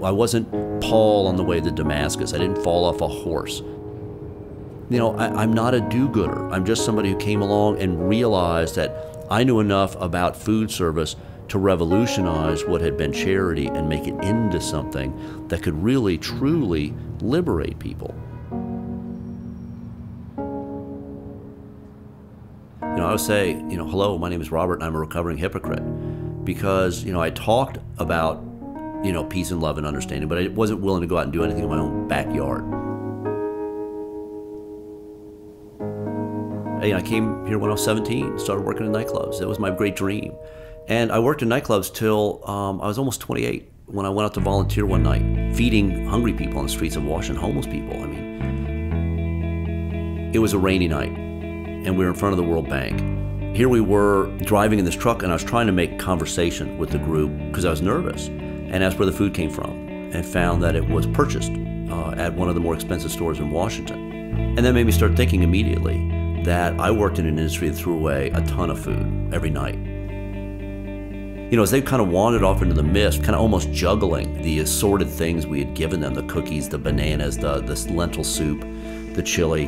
I wasn't Paul on the way to Damascus. I didn't fall off a horse. You know, I'm not a do-gooder. I'm just somebody who came along and realized that I knew enough about food service to revolutionize what had been charity and make it into something that could really, truly liberate people. You know, I would say, you know, hello, my name is Robert and I'm a recovering hypocrite. Because, you know, I talked about, you know, peace and love and understanding, but I wasn't willing to go out and do anything in my own backyard. You know, I came here when I was 17, started working in nightclubs. That was my great dream. And I worked in nightclubs till I was almost 28 when I went out to volunteer one night, feeding hungry people on the streets of Washington, homeless people. I mean, it was a rainy night, and we were in front of the World Bank. Here we were driving in this truck, and I was trying to make conversation with the group because I was nervous, and asked where the food came from, and found that it was purchased at one of the more expensive stores in Washington. And that made me start thinking immediately that I worked in an industry that threw away a ton of food every night. You know, as they kind of wandered off into the mist, kind of almost juggling the assorted things we had given them, the cookies, the bananas, this lentil soup, the chili,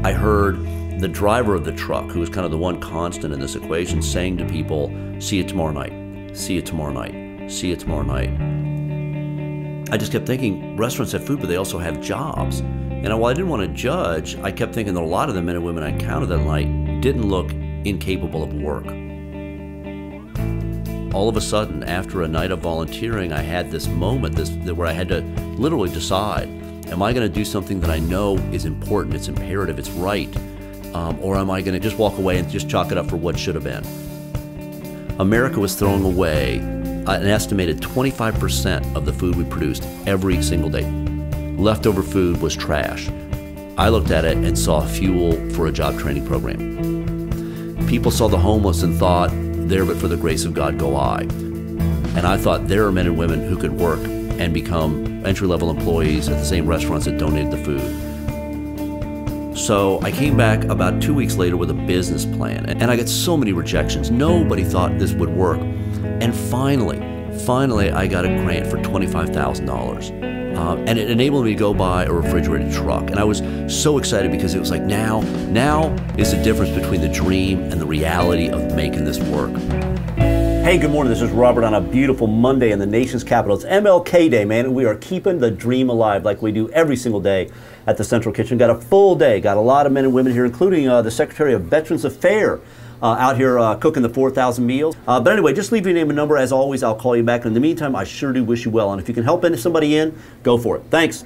I heard the driver of the truck, who was kind of the one constant in this equation, saying to people, see you tomorrow night, see you tomorrow night, see you tomorrow night. I just kept thinking, restaurants have food, but they also have jobs. And while I didn't want to judge, I kept thinking that a lot of the men and women I encountered that night didn't look incapable of work. All of a sudden, after a night of volunteering, I had this moment where I had to literally decide, am I going to do something that I know is important, it's imperative, it's right, or am I going to just walk away and just chalk it up for what should have been? America was throwing away an estimated 25% of the food we produced every single day. Leftover food was trash. I looked at it and saw fuel for a job training program. People saw the homeless and thought, there but for the grace of God go I. And I thought there are men and women who could work and become entry-level employees at the same restaurants that donated the food. So I came back about 2 weeks later with a business plan, and I got so many rejections. Nobody thought this would work. And finally, I got a grant for $25,000. And it enabled me to go buy a refrigerated truck. And I was so excited because it was like, now is the difference between the dream and the reality of making this work. Hey, good morning. This is Robert on a beautiful Monday in the nation's capital. It's MLK Day, man, and we are keeping the dream alive like we do every single day at the Central Kitchen. Got a full day, got a lot of men and women here, including the Secretary of Veterans Affairs. Out here cooking the 4,000 meals. But anyway, just leave your name and number. As always, I'll call you back. And in the meantime, I sure do wish you well. And if you can help somebody in, go for it. Thanks.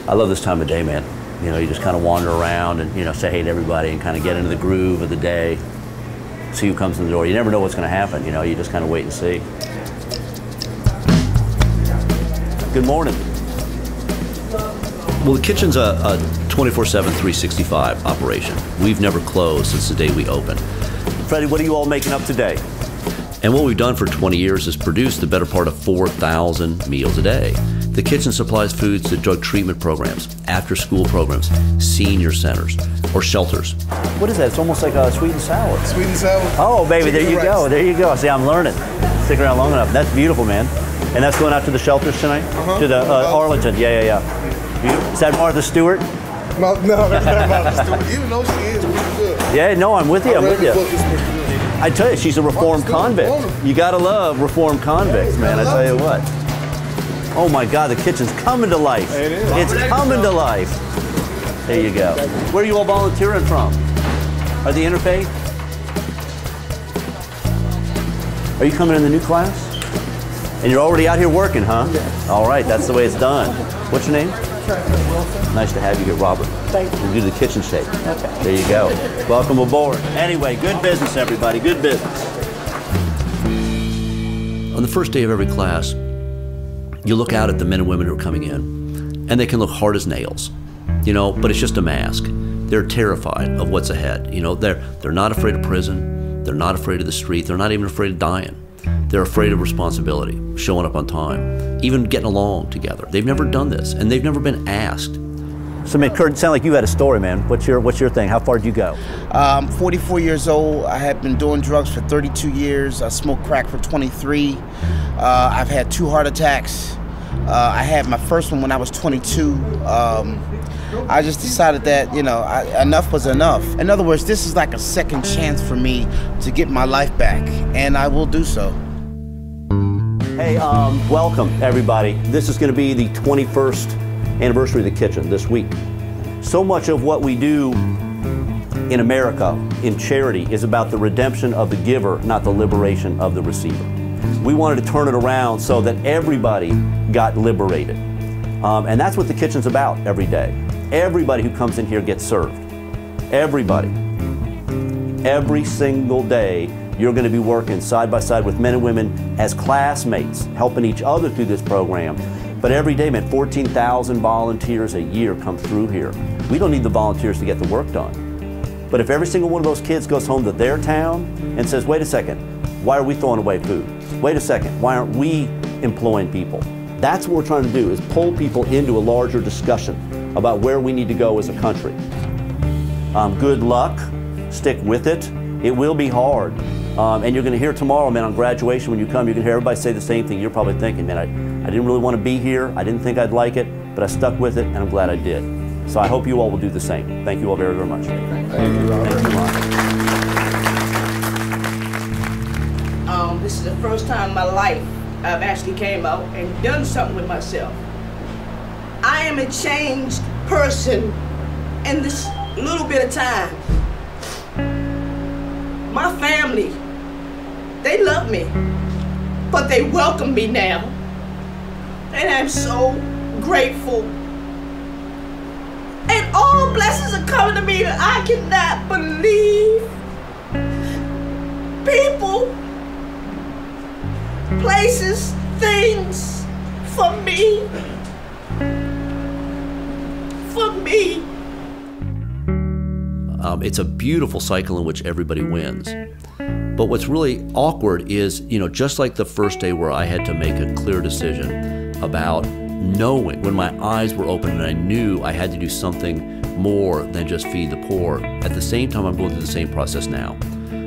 I love this time of day, man. You know, you just kind of wander around and, you know, say hey to everybody and kind of get into the groove of the day. See who comes in the door. You never know what's going to happen. You know, you just kind of wait and see. Good morning. Well, the kitchen's a 24/7, 365 operation. We've never closed since the day we opened. Freddie, what are you all making up today? And what we've done for 20 years is produce the better part of 4,000 meals a day. The kitchen supplies foods to drug treatment programs, after-school programs, senior centers, or shelters. What is that? It's almost like a sweet and sour. Sweet and sour. Oh, baby, there you go. There you go. See, I'm learning. Stick around long enough. That's beautiful, man. And that's going out to the shelters tonight? To the Arlington. Yeah. Is that Martha Stewart? No, that's not Martha Stewart. Even though she is pretty good. Yeah, no, I'm with you. I tell you, she's a reformed convict. You gotta love reformed convicts, man. I tell you what. Oh my God, the kitchen's coming to life. It is. It's coming to life. There you go. Where are you all volunteering from? Are they interfaith? Are you coming in the new class? And you're already out here working, huh? Yeah. All right, that's the way it's done. What's your name? Nice to have you here, Robert. Thank you. We'll do the kitchen shake. Okay. There you go. Welcome aboard. Anyway, good business, everybody. Good business. On the first day of every class, you look out at the men and women who are coming in, and they can look hard as nails, you know, but it's just a mask. They're terrified of what's ahead. You know, they're not afraid of prison. They're not afraid of the street. They're not even afraid of dying. They're afraid of responsibility, showing up on time, even getting along together. They've never done this, and they've never been asked. So, man, Kurt, it sounded like you had a story, man. What's your thing? How far did you go? 44 years old. I have been doing drugs for 32 years. I smoked crack for 23. I've had 2 heart attacks. I had my first one when I was 22. I just decided that, you know, enough was enough. In other words, this is like a second chance for me to get my life back, and I will do so. Hey, welcome, everybody. This is going to be the 21st anniversary of the kitchen this week. So much of what we do in America in charity is about the redemption of the giver, not the liberation of the receiver. We wanted to turn it around so that everybody got liberated. And that's what the kitchen's about every day. Everybody who comes in here gets served. Everybody. Every single day, you're going to be working side by side with men and women as classmates, helping each other through this program. But every day, man, 14,000 volunteers a year come through here. We don't need the volunteers to get the work done. But if every single one of those kids goes home to their town and says, wait a second, why are we throwing away food? Wait a second, why aren't we employing people? That's what we're trying to do, is pull people into a larger discussion about where we need to go as a country. Good luck, stick with it. It will be hard. And you're going to hear tomorrow, man, on graduation when you come, you're going to hear everybody say the same thing. You're probably thinking, man, I didn't really want to be here. I didn't think I'd like it, but I stuck with it, and I'm glad I did. So I hope you all will do the same. Thank you all very, very much. Thank you, Robert. This is the first time in my life I've actually came out and done something with myself. I am a changed person in this little bit of time. My family, they love me, but they welcome me now. And I'm so grateful. And all blessings are coming to me that I cannot believe. People, places, things, for me. For me. It's a beautiful cycle in which everybody wins. But what's really awkward is, you know, just like the first day where I had to make a clear decision about knowing, when my eyes were open and I knew I had to do something more than just feed the poor, at the same time I'm going through the same process now.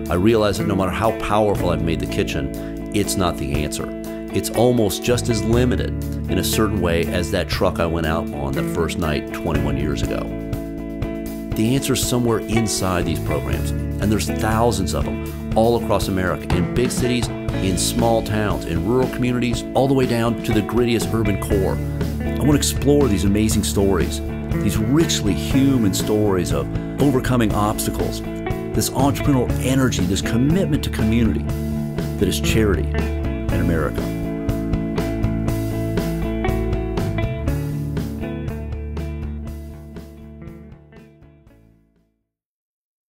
I realize that no matter how powerful I've made the kitchen, it's not the answer. It's almost just as limited in a certain way as that truck I went out on the first night 21 years ago. The answer is somewhere inside these programs, and there's thousands of them all across America, in big cities, in small towns, in rural communities, all the way down to the grittiest urban core. I want to explore these amazing stories, these richly human stories of overcoming obstacles, this entrepreneurial energy, this commitment to community that is charity in America.